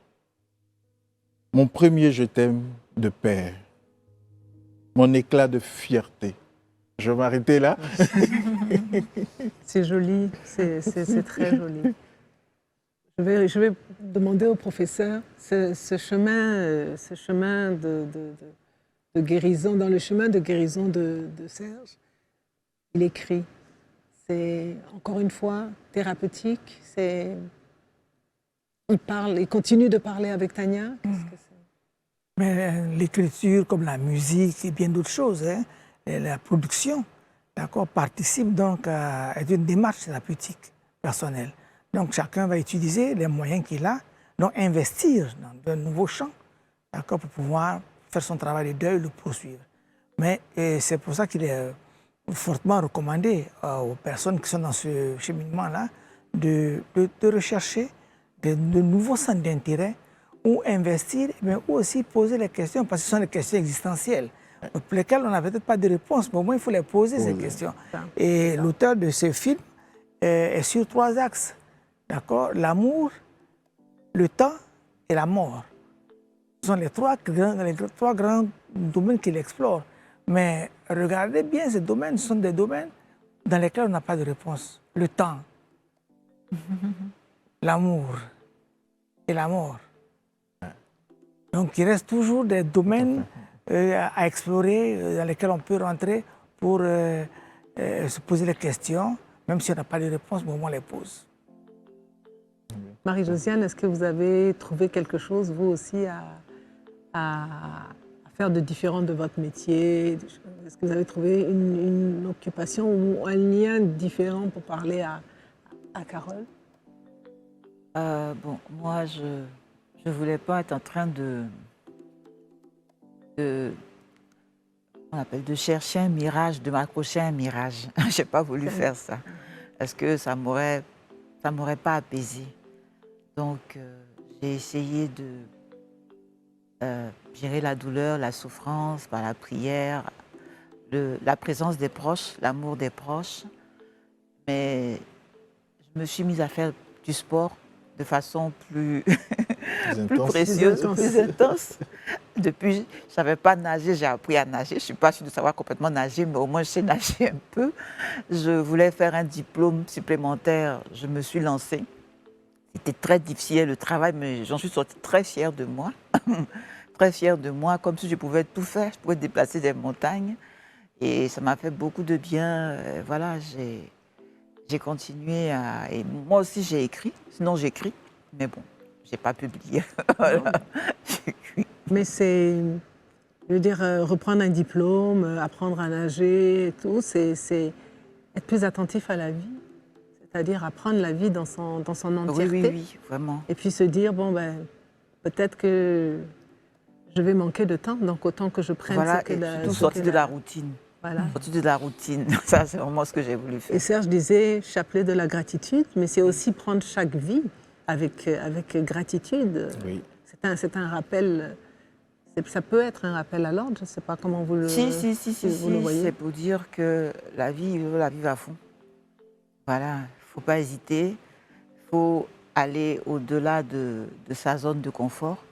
mon premier je t'aime de père, mon éclat de fierté. Je vais m'arrêter là. C'est joli, c'est très joli. Je vais demander au professeur ce chemin de guérison, dans le chemin de guérison de Serge, il écrit. C'est, encore une fois, thérapeutique. Il continue de parler avec Tania. Qu'est-ce que c'est? Mais l'écriture, comme la musique et bien d'autres choses, hein, et la production, d'accord, participe donc à une démarche thérapeutique personnelle. Donc chacun va utiliser les moyens qu'il a, donc investir dans de nouveaux champs, d'accord, pour pouvoir faire son travail de deuil, le poursuivre. Mais c'est pour ça qu'il est fortement recommandé aux personnes qui sont dans ce cheminement-là de rechercher de nouveaux centres d'intérêt ou investir, mais ou aussi poser les questions, parce que ce sont des questions existentielles, pour lesquelles on n'a peut-être pas de réponse, mais au moins il faut les poser, ces questions. Et l'auteur de ce film est sur 3 axes, d'accord? L'amour, le temps et la mort. Ce sont les trois grands domaines qu'il explore. Mais regardez bien, ces domaines, ce sont des domaines dans lesquels on n'a pas de réponse. Le temps, l'amour et la mort. Donc il reste toujours des domaines à explorer, dans lesquels on peut rentrer pour se poser des questions, même si on n'a pas de réponse, mais au moins on les pose. Marie-Josiane, est-ce que vous avez trouvé quelque chose, vous aussi, à faire de différent de votre métier? Est-ce que vous avez trouvé une occupation ou un lien différent pour parler à Carole? Bon, moi, je ne voulais pas être en train on appelle de chercher un mirage, de m'accrocher à un mirage. Je n'ai pas voulu faire ça. Parce que ça m'aurait pas apaisé. Donc, j'ai essayé de gérer la douleur, la souffrance par la prière, la présence des proches, l'amour des proches. Mais je me suis mise à faire du sport de façon plus précieuse, plus intense. Depuis, je ne savais pas nager, j'ai appris à nager. Je ne suis pas sûre de savoir complètement nager, mais au moins je sais nager un peu. Je voulais faire un diplôme supplémentaire, je me suis lancée. C'était très difficile le travail, mais j'en suis sortie très fière de moi. Très fière de moi, comme si je pouvais tout faire, je pouvais déplacer des montagnes. Et ça m'a fait beaucoup de bien. Voilà, j'ai continué à... Et moi aussi, j'ai écrit. Sinon, j'écris. Mais bon, je n'ai pas publié. Voilà. Mais c'est... Je veux dire, reprendre un diplôme, apprendre à nager et tout, c'est être plus attentif à la vie. C'est-à-dire apprendre la vie dans son entièreté. Oui, vraiment. Et puis se dire, bon, ben, peut-être que je vais manquer de temps, donc autant que je prenne voilà, ce que et surtout sortir de la routine. Voilà. Sortir de la routine, ça c'est vraiment ce que j'ai voulu faire. Et Serge disait chapelet de la gratitude, mais c'est aussi prendre chaque vie avec gratitude. Oui. C'est un rappel, ça peut être un rappel à l'ordre, je ne sais pas comment vous le, le voyez. C'est pour dire que la vie, il veut la vivre à fond. Voilà, il ne faut pas hésiter, il faut aller au-delà de sa zone de confort.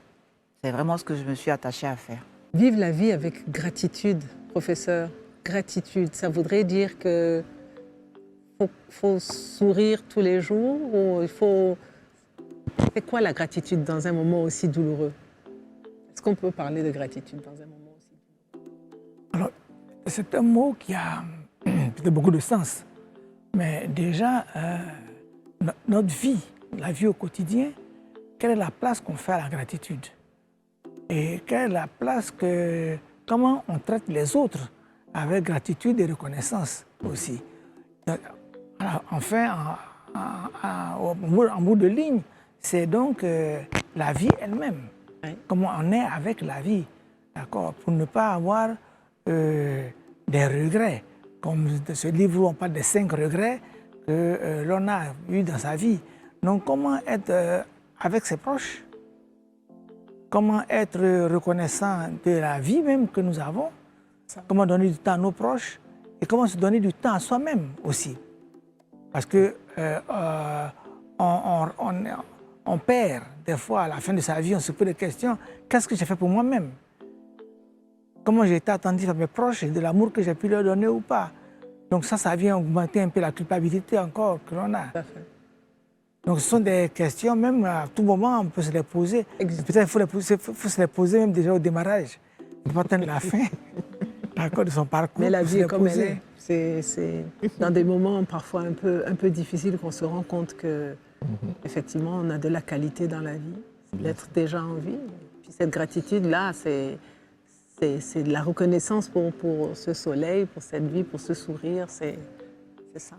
C'est vraiment ce que je me suis attachée à faire. Vivre la vie avec gratitude, professeur. Gratitude, ça voudrait dire que faut sourire tous les jours ou il faut... C'est quoi la gratitude dans un moment aussi douloureux? Est-ce qu'on peut parler de gratitude dans un moment aussi douloureux? Alors, c'est un mot qui a beaucoup de sens. Mais déjà, notre vie, la vie au quotidien, quelle est la place qu'on fait à la gratitude? Et quelle est la place comment on traite les autres avec gratitude et reconnaissance aussi. Alors, enfin, en bout de ligne, c'est donc la vie elle-même. Oui. Comment on est avec la vie, d'accord? Pour ne pas avoir des des regrets, comme de ce livre où on parle des 5 regrets que l'on a eu dans sa vie. Donc comment être avec ses proches, comment être reconnaissant de la vie même que nous avons, comment donner du temps à nos proches et comment se donner du temps à soi-même aussi. Parce que on perd des fois à la fin de sa vie, on se pose des questions, qu'est-ce que j'ai fait pour moi-même? Comment j'ai été attentif à mes proches et de l'amour que j'ai pu leur donner ou pas? Donc ça vient augmenter un peu la culpabilité encore que l'on a. Donc ce sont des questions, même à tout moment, on peut se les poser. Peut-être qu'il faut se les poser même déjà au démarrage. Il ne faut pas attendre la fin de son parcours. Mais la vie est comme elle est. C'est dans des moments parfois un peu difficiles qu'on se rend compte que effectivement on a de la qualité dans la vie, d'être déjà en vie. Puis cette gratitude-là, c'est de la reconnaissance pour ce soleil, pour cette vie, pour ce sourire, c'est ça.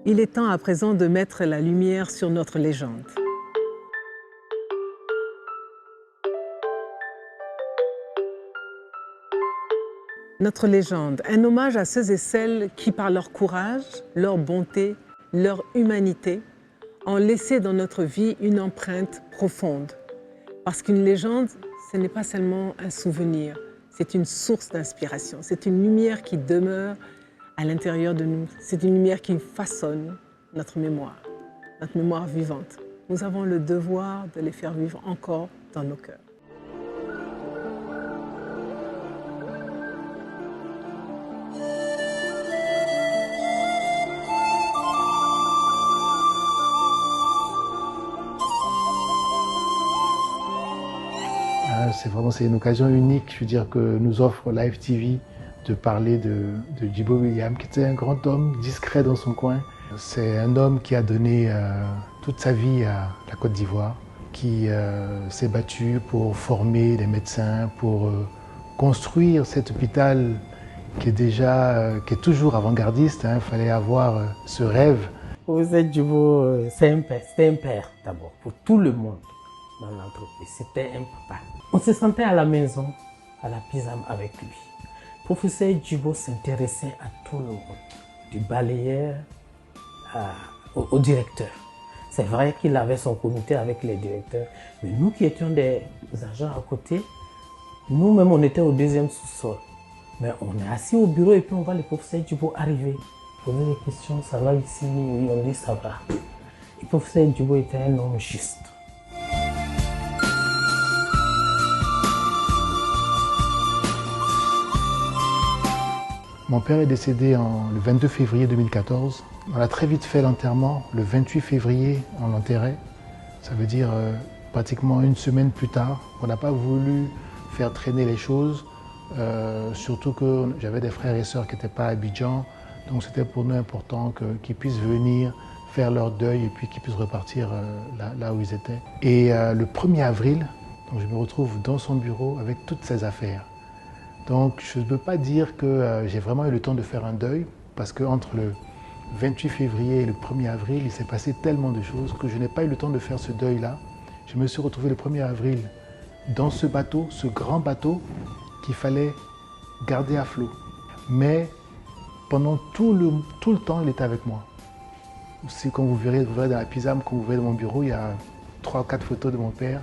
Il est temps à présent de mettre la lumière sur notre légende. Notre légende, un hommage à ceux et celles qui, par leur courage, leur bonté, leur humanité, ont laissé dans notre vie une empreinte profonde. Parce qu'une légende, ce n'est pas seulement un souvenir, c'est une source d'inspiration, c'est une lumière qui demeure à l'intérieur de nous, c'est une lumière qui façonne notre mémoire vivante. Nous avons le devoir de les faire vivre encore dans nos cœurs. C'est une occasion unique, je veux dire, que nous offre Live TV de parler de Djibo Williams, qui était un grand homme, discret dans son coin. C'est un homme qui a donné toute sa vie à la Côte d'Ivoire, qui s'est battu pour former des médecins, pour construire cet hôpital qui est toujours avant-gardiste. Il fallait avoir ce rêve. Professeur Djibo, c'est un père d'abord, pour tout le monde dans l'entreprise. C'était un papa. On se sentait à la maison, à la PISAM avec lui. Professeur Djibo s'intéressait à tout le monde, du balayeur au directeur. C'est vrai qu'il avait son comité avec les directeurs, mais nous qui étions des agents à côté, nous-mêmes on était au 2e sous-sol. Mais on est assis au bureau et puis on voit le professeur Djibo arriver. Poser des questions, ça va ici? Oui, on dit ça va. Le professeur Djibo était un homme juste. Mon père est décédé le 22 février 2014. On a très vite fait l'enterrement. Le 28 février, on l'enterrait. Ça veut dire pratiquement une semaine plus tard. On n'a pas voulu faire traîner les choses, surtout que j'avais des frères et sœurs qui n'étaient pas à Abidjan. Donc c'était pour nous important qu'ils puissent venir faire leur deuil et puis qu'ils puissent repartir là où ils étaient. Et le 1er avril, donc je me retrouve dans son bureau avec toutes ses affaires. Donc je ne peux pas dire que j'ai vraiment eu le temps de faire un deuil, parce qu'entre le 28 février et le 1er avril, il s'est passé tellement de choses que je n'ai pas eu le temps de faire ce deuil-là. Je me suis retrouvé le 1er avril dans ce bateau, ce grand bateau qu'il fallait garder à flot. Mais pendant tout le temps, il était avec moi. Si quand vous verrez dans la PISAM, quand vous verrez dans mon bureau, il y a 3 ou 4 photos de mon père.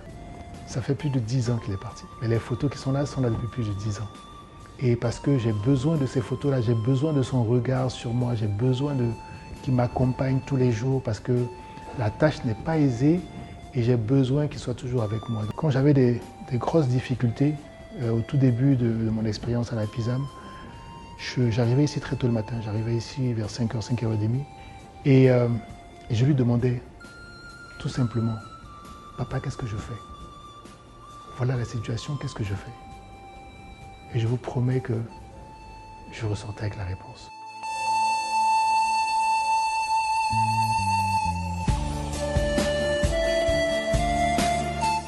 Ça fait plus de 10 ans qu'il est parti. Mais les photos qui sont là depuis plus de 10 ans. Et parce que j'ai besoin de ces photos-là, j'ai besoin de son regard sur moi, j'ai besoin qu'il m'accompagne tous les jours, parce que la tâche n'est pas aisée et j'ai besoin qu'il soit toujours avec moi. Quand j'avais des grosses difficultés, au tout début de mon expérience à la PISAM, j'arrivais ici très tôt le matin, j'arrivais ici vers 5h, 5h30, et je lui demandais tout simplement, « Papa, qu'est-ce que je fais ? Voilà la situation, qu'est-ce que je fais ?» Et je vous promets que je ressortais avec la réponse.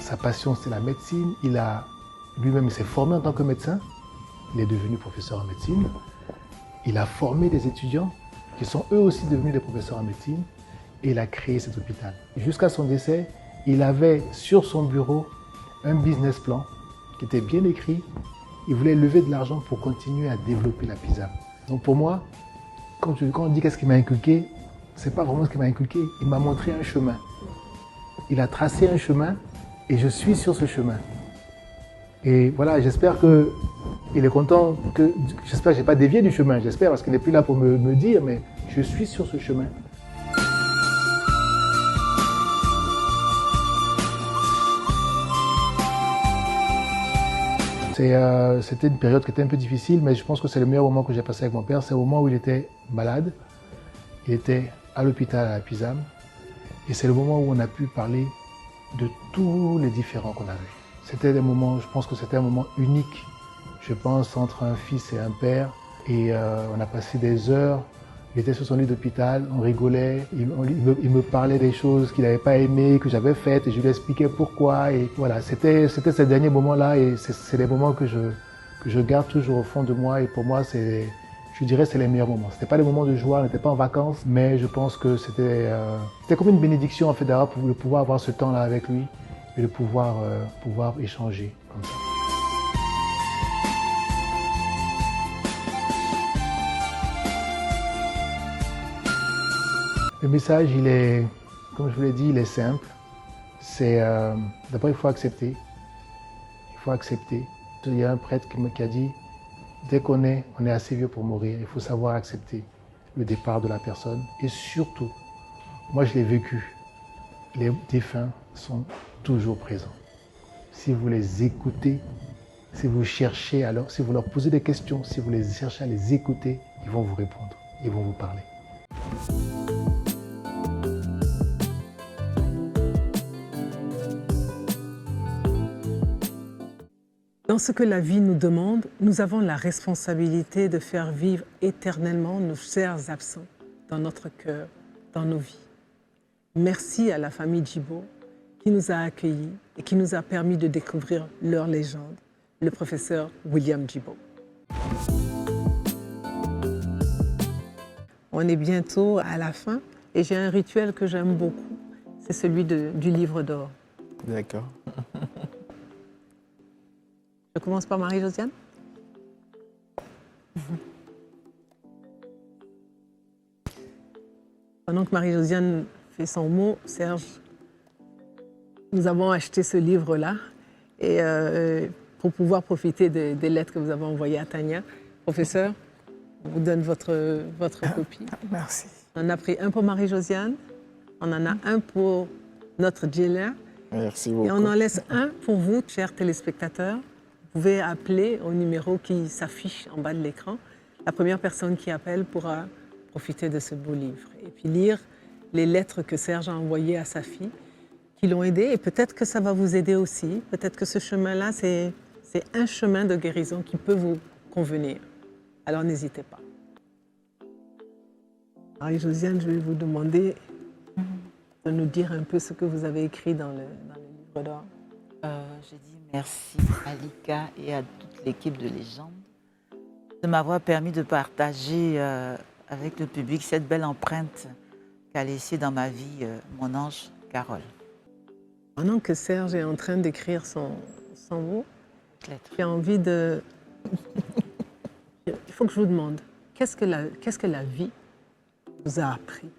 Sa passion, c'est la médecine. Lui-même, il s'est formé en tant que médecin. Il est devenu professeur en médecine. Il a formé des étudiants qui sont eux aussi devenus des professeurs en médecine. Et il a créé cet hôpital. Jusqu'à son décès, il avait sur son bureau un business plan qui était bien écrit, Il voulait lever de l'argent pour continuer à développer la PISAM. Donc pour moi, quand on dit qu'est-ce qu'il m'a inculqué, c'est pas vraiment ce qu'il m'a inculqué. Il m'a montré un chemin. Il a tracé un chemin et je suis sur ce chemin. Et voilà, j'espère qu'il est content j'espère que j'ai pas dévié du chemin. J'espère parce qu'il n'est plus là pour me dire, mais je suis sur ce chemin. C'était une période qui était un peu difficile, mais je pense que c'est le meilleur moment que j'ai passé avec mon père. C'est au moment où il était malade. Il était à l'hôpital à la PISAM. Et c'est le moment où on a pu parler de tous les différends qu'on avait. C'était des moments, je pense que c'était un moment unique, je pense, entre un fils et un père. Et on a passé des heures. Il était sur son lit d'hôpital, on rigolait, il me parlait des choses qu'il n'avait pas aimées, que j'avais faites, et je lui expliquais pourquoi. Et voilà, c'était ces derniers moments-là, et c'est des moments que je garde toujours au fond de moi. Et pour moi, je dirais c'est les meilleurs moments. C'était pas des moments de joie, on n'était pas en vacances, mais je pense que c'était comme une bénédiction en fait d'avoir de pouvoir avoir ce temps-là avec lui et de pouvoir échanger comme ça. Le message, il est, comme je vous l'ai dit, il est simple. C'est d'abord il faut accepter. Il faut accepter. Il y a un prêtre qui a dit, dès on est assez vieux pour mourir, il faut savoir accepter le départ de la personne. Et surtout, moi je l'ai vécu, les défunts sont toujours présents. Si vous les écoutez, si vous cherchez, alors si vous leur posez des questions, si vous les cherchez à les écouter, ils vont vous répondre, ils vont vous parler. Dans ce que la vie nous demande, nous avons la responsabilité de faire vivre éternellement nos chers absents dans notre cœur, dans nos vies. Merci à la famille Djibo qui nous a accueillis et qui nous a permis de découvrir leur légende, le professeur William Djibo. On est bientôt à la fin et j'ai un rituel que j'aime beaucoup, c'est celui du livre d'or. D'accord. Je commence par Marie-Josiane. Pendant que Marie-Josiane fait son mot, Serge, nous avons acheté ce livre-là et pour pouvoir profiter des lettres que vous avez envoyées à Tania. Professeur, on vous donne votre copie. Merci. On a pris un pour Marie-Josiane, on en a un pour notre Gilles. Merci beaucoup. Et on en laisse un pour vous, chers téléspectateurs. Vous pouvez appeler au numéro qui s'affiche en bas de l'écran. La première personne qui appelle pourra profiter de ce beau livre et puis lire les lettres que Serge a envoyées à sa fille, qui l'ont aidé. Et peut-être que ça va vous aider aussi. Peut-être que ce chemin-là, c'est un chemin de guérison qui peut vous convenir. Alors n'hésitez pas. Marie-Josiane, je vais vous demander de nous dire un peu ce que vous avez écrit dans le livre d'or. Je dis merci à Lika et à toute l'équipe de Légende de m'avoir permis de partager avec le public cette belle empreinte qu'a laissée dans ma vie mon ange Carole. Pendant que Serge est en train d'écrire son mot, j'ai envie de... Il faut que je vous demande, qu'est-ce que la vie vous a appris?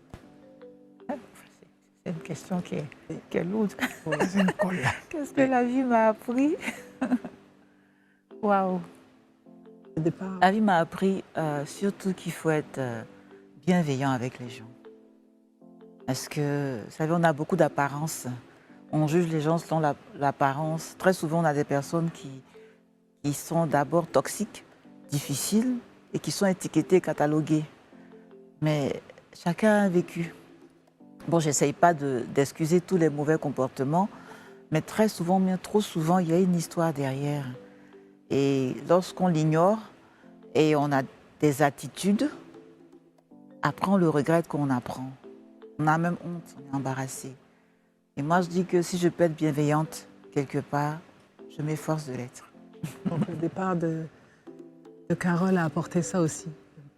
C'est une question qui est lourde. C'est une colle. Qu'est-ce que la vie m'a appris? Waouh! Au départ, La vie m'a appris surtout qu'il faut être bienveillant avec les gens. Parce que, vous savez, on a beaucoup d'apparence. On juge les gens selon l'apparence. Très souvent, on a des personnes qui sont d'abord toxiques, difficiles et qui sont étiquetées, cataloguées. Mais chacun a un vécu. Bon, j'essaye pas d'excuser tous les mauvais comportements, mais très souvent, bien trop souvent, il y a une histoire derrière. Et lorsqu'on l'ignore et on a des attitudes, après on le regrette quand on apprend. On a même honte, on est embarrassé. Et moi, je dis que si je peux être bienveillante quelque part, je m'efforce de l'être. donc, le départ de Carole a apporté ça aussi.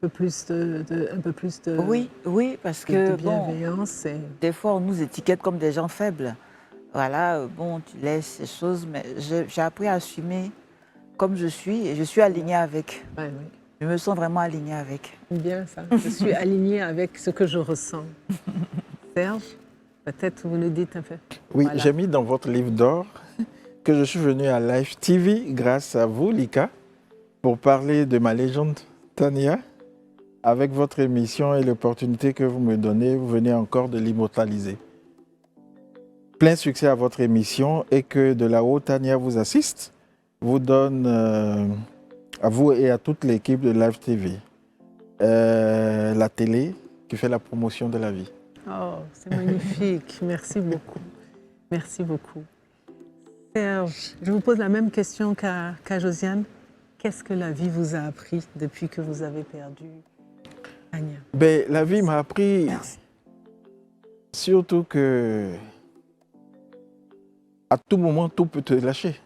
Un peu plus de Oui, parce que de bienveillance. des fois, on nous étiquette comme des gens faibles. Voilà, bon, tu laisses ces choses, mais j'ai appris à assumer comme je suis et je suis alignée avec. Ouais, oui. Je me sens vraiment alignée avec. Bien ça. Je suis alignée avec ce que je ressens. Serge, peut-être vous nous dites un peu. Oui, Voilà. j'ai mis dans votre livre d'or que je suis venu à Live TV grâce à vous, Lika, pour parler de ma légende Tania. Avec votre émission et l'opportunité que vous me donnez, vous venez encore de l'immortaliser. Plein succès à votre émission et que de là-haut, Tania vous assiste, vous donne à vous et à toute l'équipe de Live TV, la télé qui fait la promotion de la vie. Oh, c'est magnifique. Merci beaucoup. Merci beaucoup. Serge, je vous pose la même question qu'à Josiane. Qu'est-ce que la vie vous a appris depuis que vous avez perdu Tania? Ben, la vie m'a appris surtout que à tout moment, tout peut te lâcher.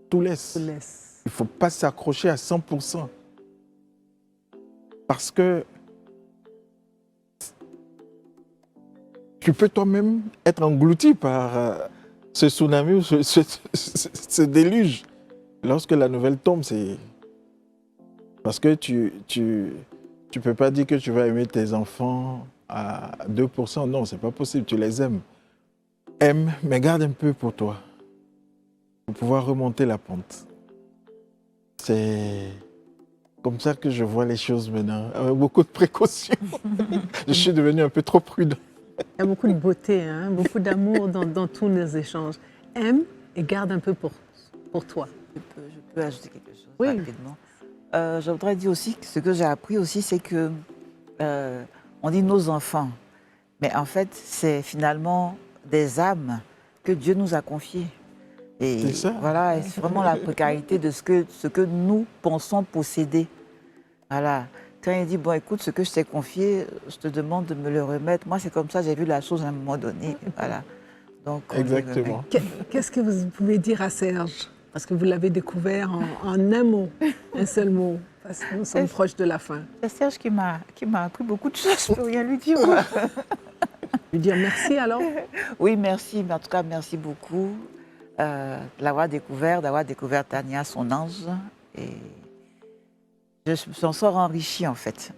Tout laisse. Je vous laisse. Il ne faut pas s'accrocher à 100%. Parce que tu peux toi-même être englouti par ce tsunami ou ce déluge. Lorsque la nouvelle tombe, c'est parce que tu peux pas dire que tu vas aimer tes enfants à 2%. Non, c'est pas possible. Tu les aimes. Aime, mais garde un peu pour toi. Pour pouvoir remonter la pente. C'est comme ça que je vois les choses maintenant. Avec beaucoup de précautions. Je suis devenu un peu trop prudent. Il y a beaucoup de beauté, hein, beaucoup d'amour dans tous nos échanges. Aime et garde un peu pour toi. Je peux ajouter quelque chose Oui. rapidement. Je voudrais dire aussi que ce que j'ai appris aussi, c'est que on dit nos enfants, mais en fait, c'est finalement des âmes que Dieu nous a confiées. Et C'est ça. voilà, et c'est vraiment la précarité de ce que nous pensons posséder. Voilà. Quand il dit, bon, écoute, ce que je t'ai confié, je te demande de me le remettre. Moi, c'est comme ça, j'ai vu la chose à un moment donné. Voilà. Donc, on lui Exactement. Qu'est-ce que vous pouvez dire à Serge? Parce que vous l'avez découvert en un mot, un seul mot, parce que nous sommes proches de la fin. C'est Serge qui m'a appris beaucoup de choses, je ne peux rien lui dire. Moi. Lui dire merci alors? Oui, merci, mais en tout cas, merci beaucoup de l'avoir découvert, d'avoir découvert Tania, son ange. Et je m'en sors enrichie, en fait.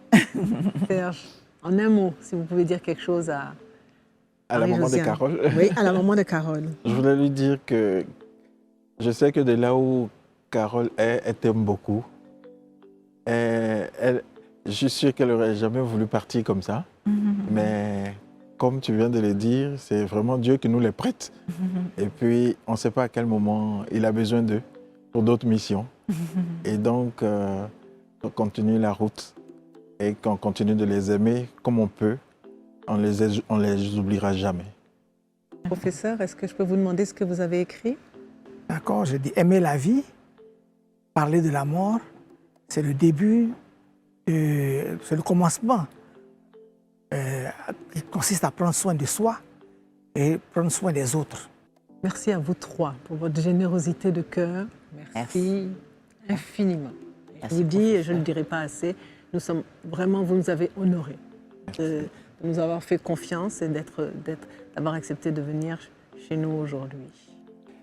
Serge, en un mot, si vous pouvez dire quelque chose à À la maman de Marie-Josiane. Carole. Oui, à la maman de Carole. Je voulais lui dire que je sais que de là où Carole est, elle t'aime beaucoup. Et je suis sûr qu'elle n'aurait jamais voulu partir comme ça. Mais comme tu viens de le dire, c'est vraiment Dieu qui nous les prête. Et puis, on ne sait pas à quel moment il a besoin d'eux pour d'autres missions. Et donc, on continue la route et qu'on continue de les aimer comme on peut. On les oubliera jamais. Professeur, est-ce que je peux vous demander ce que vous avez écrit? D'accord, je dis aimer la vie, parler de la mort, c'est le début, c'est le commencement. Il consiste à prendre soin de soi et prendre soin des autres. Merci à vous trois pour votre générosité de cœur. Merci infiniment. Je vous dis, et je ne le dirai pas assez, nous sommes vraiment, vous nous avez honorés de nous avoir fait confiance et d'avoir accepté de venir chez nous aujourd'hui.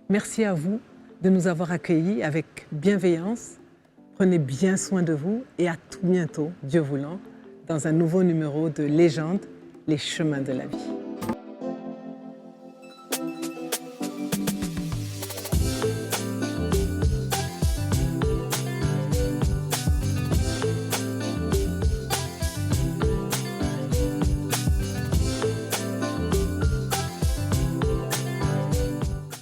Merci à vous de nous avoir accueillis avec bienveillance. Prenez bien soin de vous et à tout bientôt, Dieu voulant, dans un nouveau numéro de Légende, les chemins de la vie.